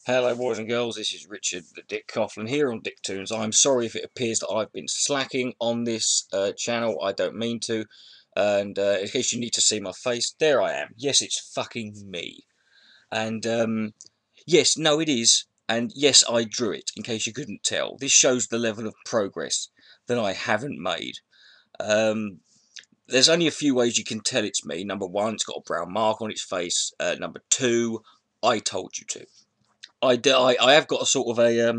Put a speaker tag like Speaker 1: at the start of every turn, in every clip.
Speaker 1: Hello boys and girls, this is Richard the Dick Coughlin here on Dick Tunes. I'm sorry if it appears that I've been slacking on this channel, I don't mean to. And in case you need to see my face, there I am. Yes, it's fucking me. And yes, no it is. And yes, I drew it, in case you couldn't tell. This shows the level of progress that I haven't made. Um, there's only a few ways you can tell it's me. Number one, it's got a brown mark on its face. Number two, I told you to. I have got a sort of a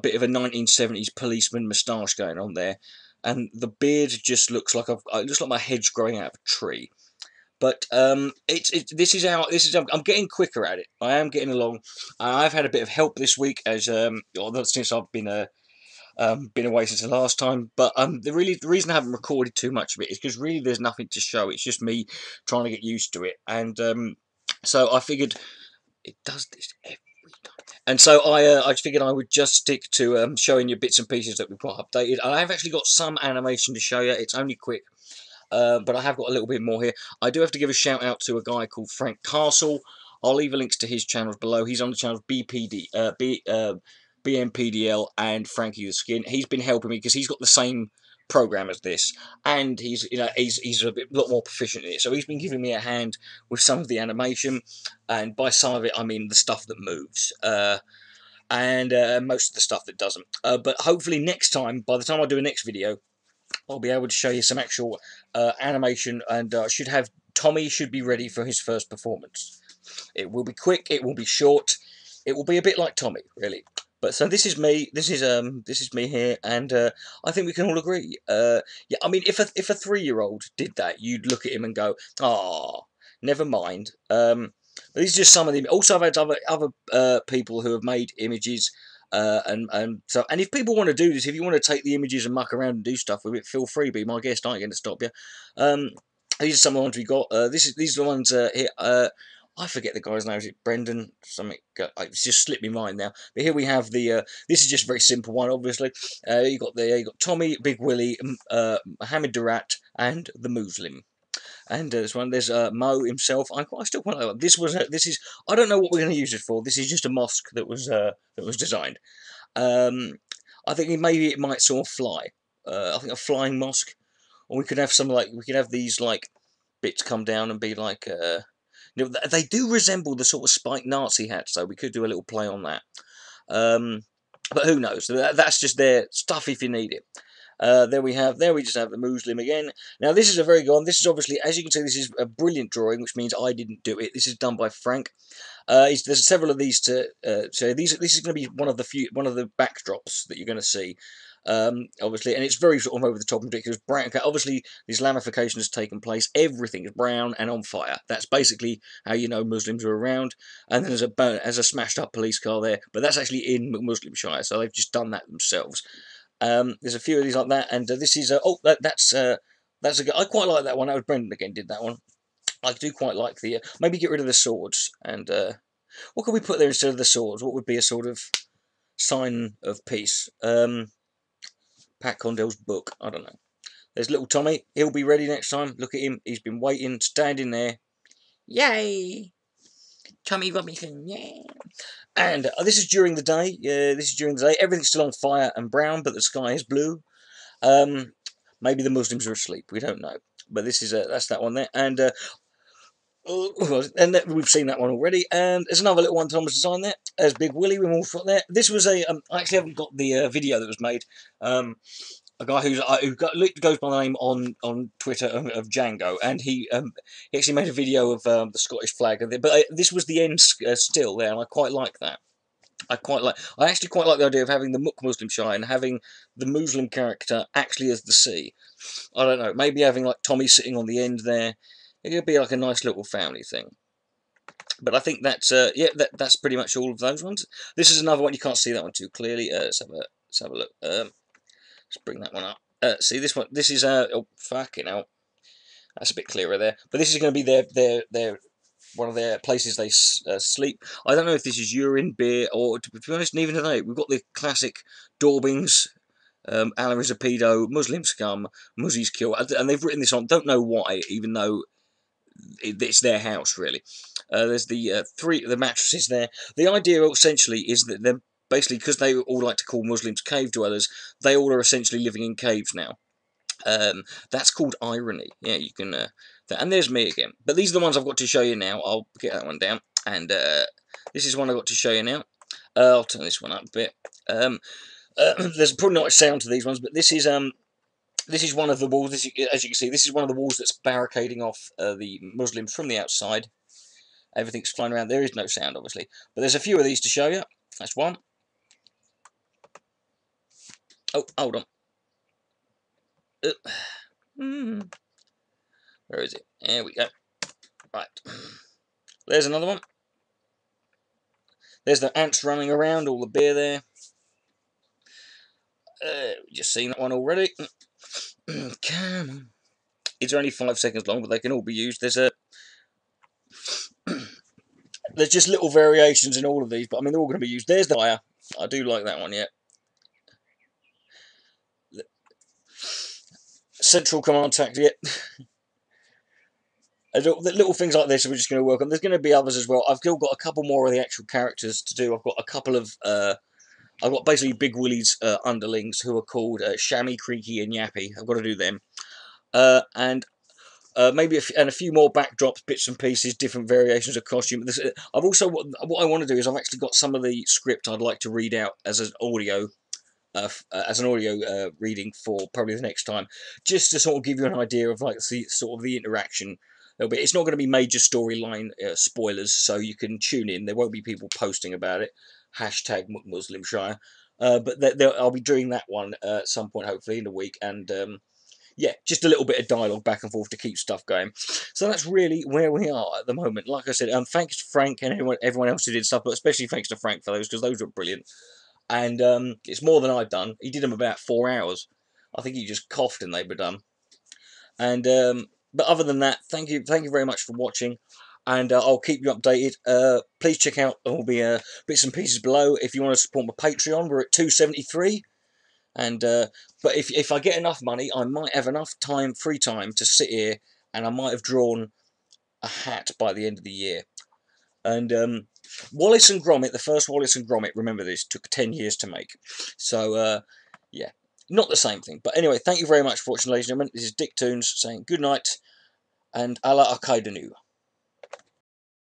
Speaker 1: bit of a 1970s policeman moustache going on there, and the beard just looks like it looks like my head's growing out of a tree. But I'm getting quicker at it. I am getting along. I've had a bit of help this week as since I've been away since the last time. But the reason I haven't recorded too much of it is because really there's nothing to show. It's just me trying to get used to it, and so I figured it does this every time. And so I just figured I would just stick to showing you bits and pieces that we've got updated. And I've actually got some animation to show you. It's only quick, but I have got a little bit more here. I do have to give a shout out to a guy called Frank Castle. I'll leave links to his channels below. He's on the channels BMPDL and Frankie the Skin. He's been helping me because he's got the same program as this, and he's lot more proficient in it. So he's been giving me a hand with some of the animation, and by some of it I mean the stuff that moves. And most of the stuff that doesn't. But hopefully next time, by the time I do a next video, I'll be able to show you some actual animation, and Tommy should be ready for his first performance. It will be quick, it will be short, it will be a bit like Tommy, really. But so this is me. This is me here, and I think we can all agree. Yeah, I mean, if a 3-year-old did that, you'd look at him and go, "Ah, never mind." But these are just some of them. Also, I've had other people who have made images, and if people want to do this, if you want to take the images and muck around and do stuff with it, feel free. Be my guest. I ain't going to stop you. These are some of the ones we got. These are the ones here. I forget the guy's name. Is it Brendan? Something. It's just slipped my mind now. But here we have the. This is just a very simple one, obviously. You got Tommy, Big Willie, Mohammed Durat, and the Muslim. And this one, there's Mo himself. I still quite like this. This is. I don't know what we're going to use it for. This is just a mosque that was designed. I think maybe it might sort of fly. I think a flying mosque, or we could have these like bits come down and be like. They do resemble the sort of spiked Nazi hats, so we could do a little play on that. But who knows? That's just their stuff if you need it. There we just have the Muslim again. Now this is a very good one. This is obviously, as you can see, this is a brilliant drawing, which means I didn't do it. This is done by Frank. There's several of these to so this is going to be one of the backdrops that you're going to see. Obviously, and it's very sort of over the top and ridiculous. Brown. Obviously, this Islamification has taken place. Everything is brown and on fire. That's basically how you know Muslims are around. And then there's a smashed up police car there, but that's actually in McMuslimshire, so they've just done that themselves. There's a few of these like that, and this is that's a good. I quite like that one. That was Brendan again did that one. I do quite like the maybe get rid of the swords, and what could we put there instead of the swords? What would be a sort of sign of peace? Pat Condell's book. I don't know. There's little Tommy. He'll be ready next time. Look at him. He's been waiting, standing there. Yay! Tommy Robinson, yeah. And this is during the day. This is during the day. Everything's still on fire and brown, but the sky is blue. Maybe the Muslims are asleep. We don't know. But this is that's that one there. And we've seen that one already. And there's another little one Thomas designed there. There's Big Willie with all foot there. This was I actually haven't got the video that was made. A guy who goes by the name on Twitter of Django, and he actually made a video of the Scottish flag. But this was the end still there, and I quite like that. I actually quite like the idea of having the McMuslimshire and having the Muslim character actually as the sea. I don't know, maybe having like Tommy sitting on the end there. It could be like a nice little family thing. But I think that's that's pretty much all of those ones. This is another one. You can't see that one too clearly. Let's have a look. Let's bring that one up. See this one. This is oh fucking hell. That's a bit clearer there. But this is going to be their one of their places they sleep. I don't know if this is urine, beer, or to be honest, even today we've got the classic daubings. Allah is a pedo, Muslim scum, Muzzies kill, and they've written this on. Don't know why, even though it's their house really. There's the the mattresses there. The idea essentially is that they're basically, because they all like to call Muslims cave dwellers, they all are essentially living in caves now. That's called irony. Yeah, you can. And there's me again. But these are the ones I've got to show you now. I'll get that one down. And this is one I've got to show you now. I'll turn this one up a bit. There's probably not a sound to these ones, but this is one of the walls. As you can see, this is one of the walls that's barricading off the Muslims from the outside. Everything's flying around. There is no sound, obviously, but there's a few of these to show you. That's one. Oh, hold on. Where is it? There we go. Right. There's another one. There's the ants running around, all the beer there. Just seen that one already. Come on. It's only 5 seconds long, but they can all be used. There's just little variations in all of these, but I mean, they're all going to be used. There's the fire. I do like that one, yeah. Central command tactic, yeah. Little things like this are just going to work on. There's going to be others as well. I've still got a couple more of the actual characters to do. I've got a couple of... I've got basically Big Willie's underlings who are called Shammy, Creaky, and Yappy. I've got to do them. And maybe a few more backdrops, bits and pieces, different variations of costume. I've also... What I want to do is I've actually got some of the script I'd like to read out as an audio... reading for probably the next time, just to sort of give you an idea of like the interaction. It's not going to be major storyline spoilers, so you can tune in. There won't be people posting about it. Hashtag McMuslimshire. But I'll be doing that one at some point, hopefully in a week, and yeah, just a little bit of dialogue back and forth to keep stuff going. So that's really where we are at the moment. Like I said, thanks to Frank and everyone else who did stuff, but especially thanks to Frank for those, because those were brilliant. And it's more than I've done. He did them about 4 hours. I think he just coughed and they were done. And but other than that, thank you very much for watching, and I'll keep you updated. Please check out all the bits and pieces below. If you want to support my Patreon, we're at 273. And but if I get enough money, I might have enough free time to sit here, and I might have drawn a hat by the end of the year. And Wallace and Gromit, the first Wallace and Gromit, remember this, took 10 years to make. So, yeah, not the same thing. But anyway, thank you very much for watching, ladies and gentlemen. This is Dick Toons saying good night, and Allah Akaidanu.